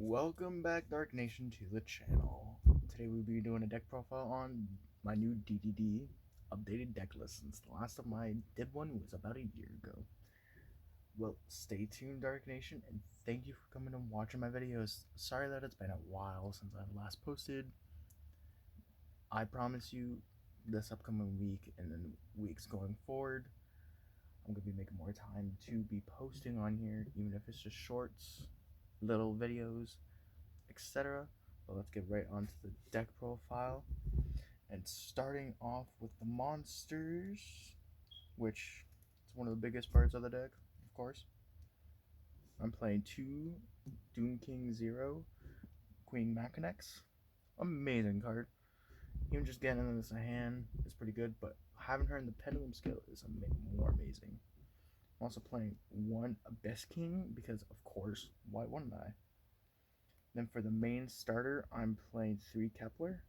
Welcome back, Dark Nation, to the channel. Today we'll be doing a deck profile on my new DDD updated deck list since the last time I did one was about a year ago. Well, stay tuned, Dark Nation, and thank you for coming and watching my videos. Sorry that it's been a while since I've last posted. I promise you this upcoming week and then weeks going forward, I'm going to be making more time to be posting on here, even if it's just shorts, little videos, etc. But let's get right onto the deck profile. And starting off with the monsters, which is one of the biggest parts of the deck, of course. I'm playing 2 Doom King 0 Queen Machinex. Amazing card. Even just getting this in hand is pretty good, but having her in the Pendulum Scale is more amazing. I'm also playing 1 Abyss King because, of course, why wouldn't I? Then for the main starter, I'm playing 3 Kepler.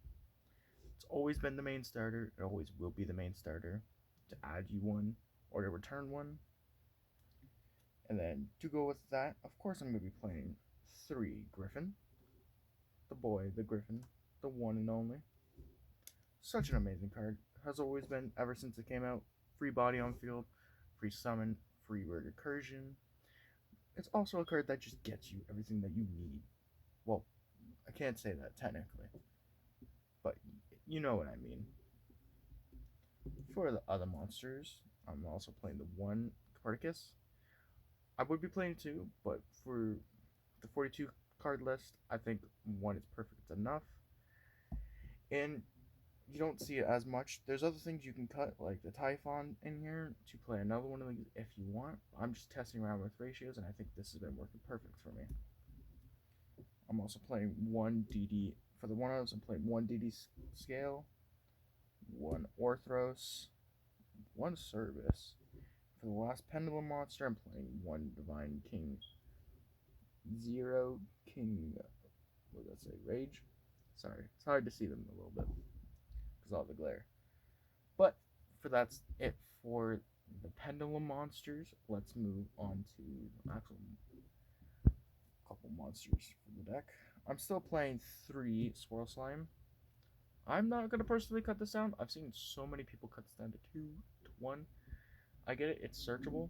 It's always been the main starter. It always will be the main starter. To add you one or to return one. And then to go with that, of course, I'm going to be playing 3 Griffin. The boy, the Griffin, the one and only. Such an amazing card. Has always been ever since it came out. Free body on field, free summon, free word recursion. It's also a card that just gets you everything that you need. Well, I can't say that technically, but you know what I mean. For the other monsters, I'm also playing the 1 Copernicus. I would be playing 2, but for the 42 card list, I think 1 is perfect enough. And you don't see it as much. There's other things you can cut, like the Typhon in here, to play another one of these if you want. I'm just testing around with ratios, and I think this has been working perfect for me. I'm also playing 1 DD. For the one others, I'm playing 1 DD Scale, 1 Orthros, 1 Service. For the last Pendulum monster, I'm playing 1 Divine King 0 King. What did that say? Rage? Sorry, it's hard to see them a little bit because of all the glare. But for that's it for the Pendulum monsters. Let's move on to the actual couple monsters from the deck. I'm still playing 3 Swirl Slime. I'm not gonna personally cut this down. I've seen so many people cut this down to 2 to 1. I get it, it's searchable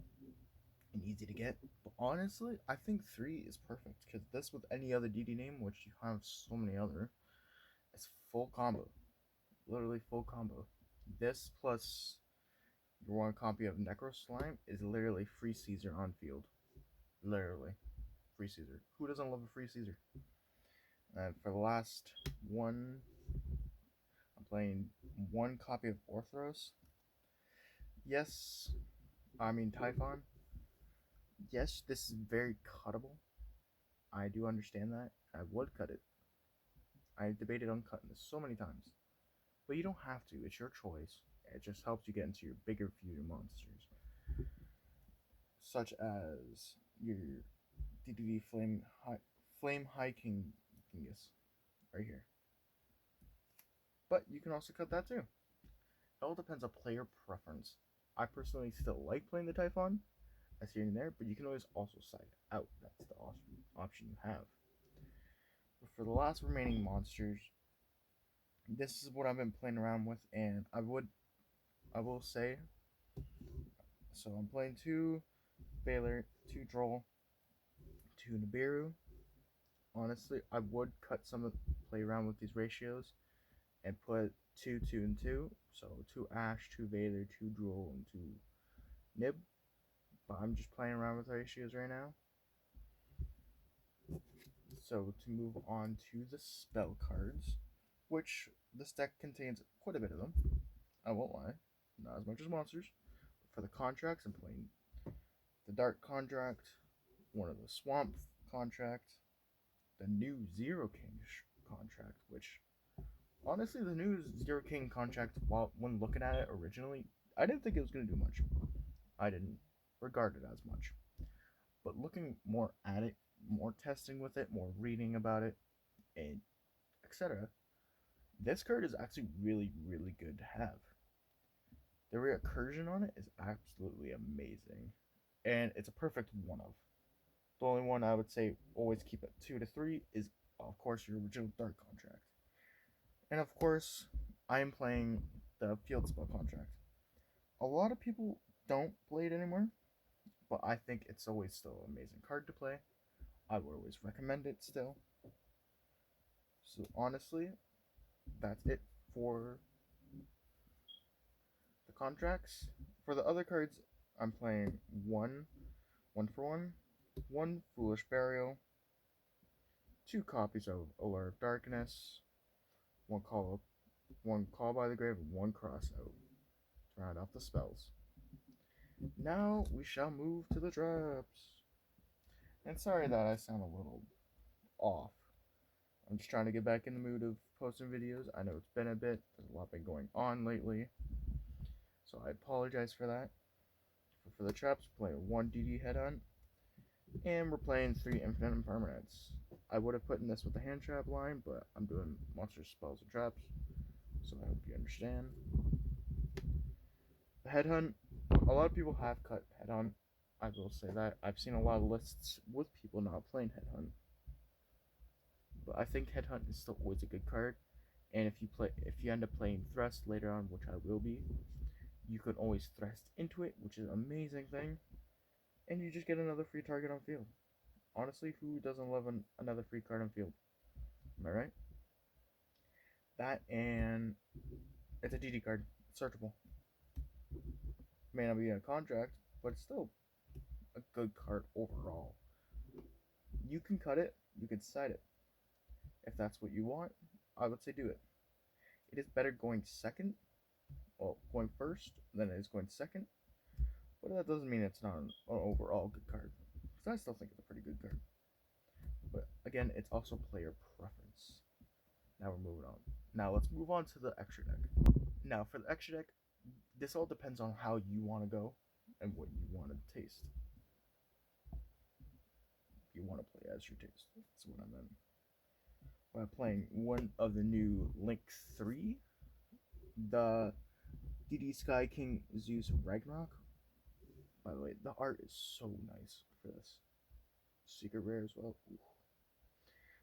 and easy to get, but honestly, I think 3 is perfect because this with any other DD name, which you have so many other, it's full combo, literally full combo. This plus your 1 copy of Necro Slime is literally free Caesar on field, literally free Caesar. Who doesn't love a free Caesar? And for the last one, I'm playing 1 copy of Orthros. Yes, I mean Typhon. Yes, this is very cuttable. I do understand that. I would cut it. I debated on cutting this so many times. But you don't have to. It's your choice. It just helps you get into your bigger fusion monsters. Such as your DDD Flame High Kingus. Right here. But you can also cut that too. It all depends on player preference. I personally still like playing the Typhon. That's here and there, but you can always also side out. That's the option you have. But for the last remaining monsters, this is what I've been playing around with, and I will say, so I'm playing 2 Baylor, 2 Droll, 2 Nibiru. Honestly, I would cut some of play around with these ratios and put 2, 2, and 2. So 2 Ash, 2 Baylor, 2 Droll, and 2 Nib. But I'm just playing around with ratios right now. So to move on to the spell cards, which this deck contains quite a bit of them. I won't lie, not as much as monsters. But for the contracts, I'm playing the Dark Contract, one of the Swamp Contract, the new Zero King contract, which honestly, the new Zero King contract, when looking at it originally, I didn't think it was going to do much. I didn't regard it as much. But looking more at it, more testing with it, more reading about it, and etc., this card is actually really, really good to have. The recursion on it is absolutely amazing. And it's a perfect one of. The only one I would say always keep at 2 to 3 is, of course, your original Dark contract. And of course, I am playing the Field Spell contract. A lot of people don't play it anymore, but I think it's always still an amazing card to play. I would always recommend it still. So honestly, that's it for the contracts. For the other cards, I'm playing one for one Foolish Burial, 2 copies of Allure of Darkness, one Call by the Grave, and 1 Crossout to round off the spells. Now we shall move to the drops. And sorry that I sound a little off. I'm just trying to get back in the mood of posting videos. I know it's been a bit. There's a lot been going on lately. So I apologize for that. For the traps, we're playing 1 DD Headhunt. And we're playing 3 Infinite Impermanents. I would have put in this with the hand trap line, but I'm doing monster spells and traps. So I hope you understand. The Headhunt, a lot of people have cut Headhunt. I will say that. I've seen a lot of lists with people not playing Headhunt. But I think Headhunt is still always a good card. And if you end up playing Thrust later on, which I will be, you can always thrust into it, which is an amazing thing. And you just get another free target on field. Honestly, who doesn't love another free card on field? Am I right? That, and it's a DD card. It's searchable. May not be in a contract, but it's still a good card overall. You can cut it, you can side it. If that's what you want, I would say do it. It is better going second, well, going first, than it is going second. But that doesn't mean it's not an overall good card. Because I still think it's a pretty good card. But again, it's also player preference. Now we're moving on. Now let's move on to the extra deck. Now for the extra deck, this all depends on how you want to go and what you want to taste. You want to play as your taste. That's what I meant. By playing one of the new Link 3, the DD Sky King Zeus Ragnarok. By the way, the art is so nice for this. Secret rare as well. Ooh.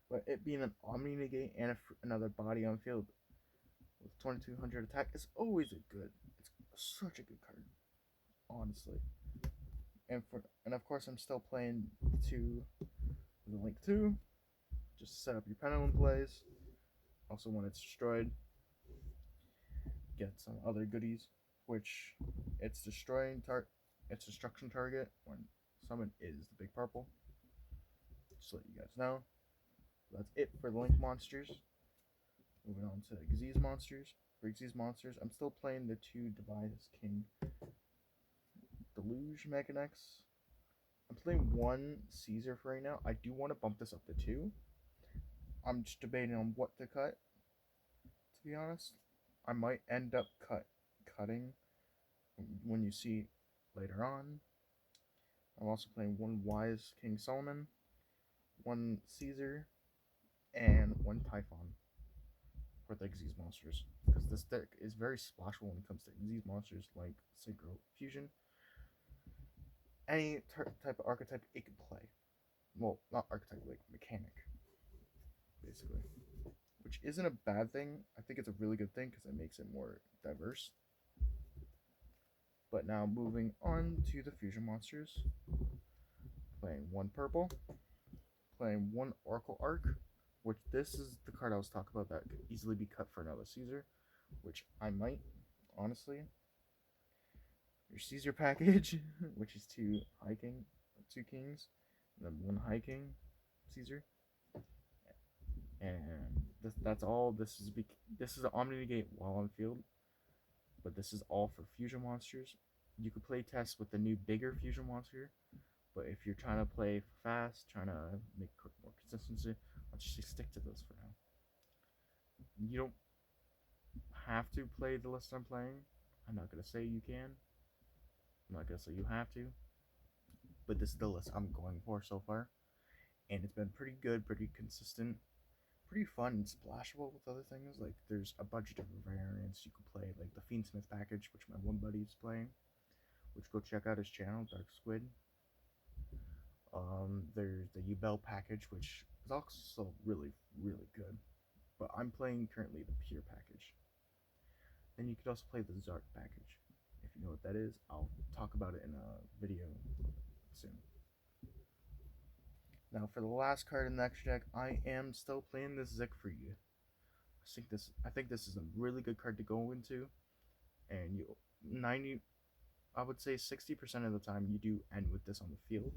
But it being an Omni Negate and another body on field with 2200 attack is always a good. It's such a good card, honestly. And of course, I'm still playing the Link 2. Just set up your pendulum plays. Also, when it's destroyed, get some other goodies, which it's its destruction target when summon is the big purple. Just to let you guys know. That's it for the Link monsters. Moving on to Xyz monsters. For Xyz monsters, I'm still playing the 2 Device King Deluge Mechanex. I'm playing 1 Caesar for right now. I do want to bump this up to 2. I'm just debating on what to cut. To be honest, I might end up cutting when you see later on. I'm also playing 1 Wise King Solomon, 1 Caesar, and 1 Typhon for the Xyz monsters. Because this deck is very splashable when it comes to Xyz monsters like Synchro Fusion. Any type of archetype it can play. Well, not archetype, like mechanic, basically. Which isn't a bad thing. I think it's a really good thing because it makes it more diverse. But now moving on to the fusion monsters. Playing 1 purple. Playing 1 Oracle Arc. Which this is the card I was talking about that could easily be cut for another Caesar. Which I might, honestly. Your Caesar package, which is 2 kings, and then 1 high king Caesar. And that's all. This is an Omni Negate while on field, but this is all for fusion monsters. You could play test with the new bigger fusion monster, but if you're trying to play fast, trying to make more consistency, I'll just stick to this for now. You don't have to play the list I'm playing. I'm not gonna say you can. I'm not gonna say you have to, but this is the list I'm going for so far, and it's been pretty good, pretty consistent. Pretty fun and splashable with other things. Like there's a bunch of different variants you could play, like the Fiendsmith package, which my one buddy is playing. Which go check out his channel, Dark Squid. There's the Ubel package, which is also really, really good. But I'm playing currently the Pure package. Then you could also play the Zark package. If you know what that is, I'll talk about it in a video soon. Now for the last card in the extra deck, I am still playing this Siegfried. I think this is a really good card to go into, and you 90, I would say 60% of the time you do end with this on the field.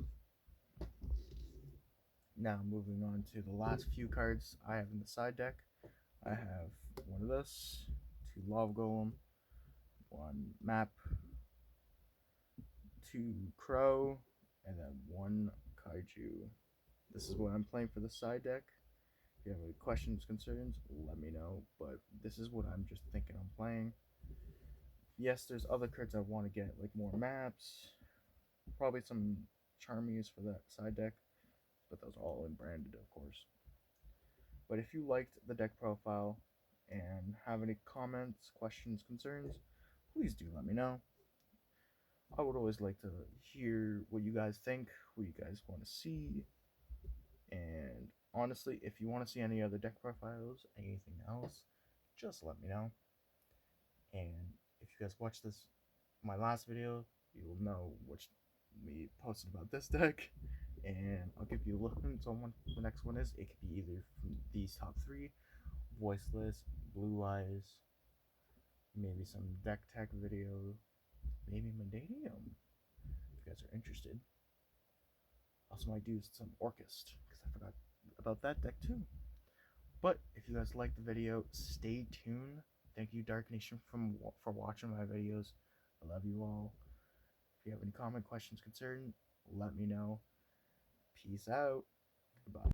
Now moving on to the last few cards I have in the side deck. I have one of this, two Lava Golem, one Map, two Crow, and then one Kaiju. This is what I'm playing for the side deck. If you have any questions, concerns, let me know. But this is what I'm just thinking I'm playing. Yes, there's other cards I want to get, like more maps, probably some Charmies for that side deck, but those are all in branded, of course. But if you liked the deck profile and have any comments, questions, concerns, please do let me know. I would always like to hear what you guys think, what you guys want to see, and honestly, if you want to see any other deck profiles, anything else, just let me know. And if you guys watch this, my last video, you will know which me posted about this deck, and I'll give you a look into what the next one is. It could be either from these top three, Voiceless, Blue Eyes, maybe some deck tech video, maybe Mandanium, if you guys are interested. Also might do some Orchest, because I forgot about that deck too. But if you guys like the video, stay tuned. Thank you, Dark Nation, for watching my videos. I love you all. If you have any comment, questions, concern, let me know. Peace out. Goodbye.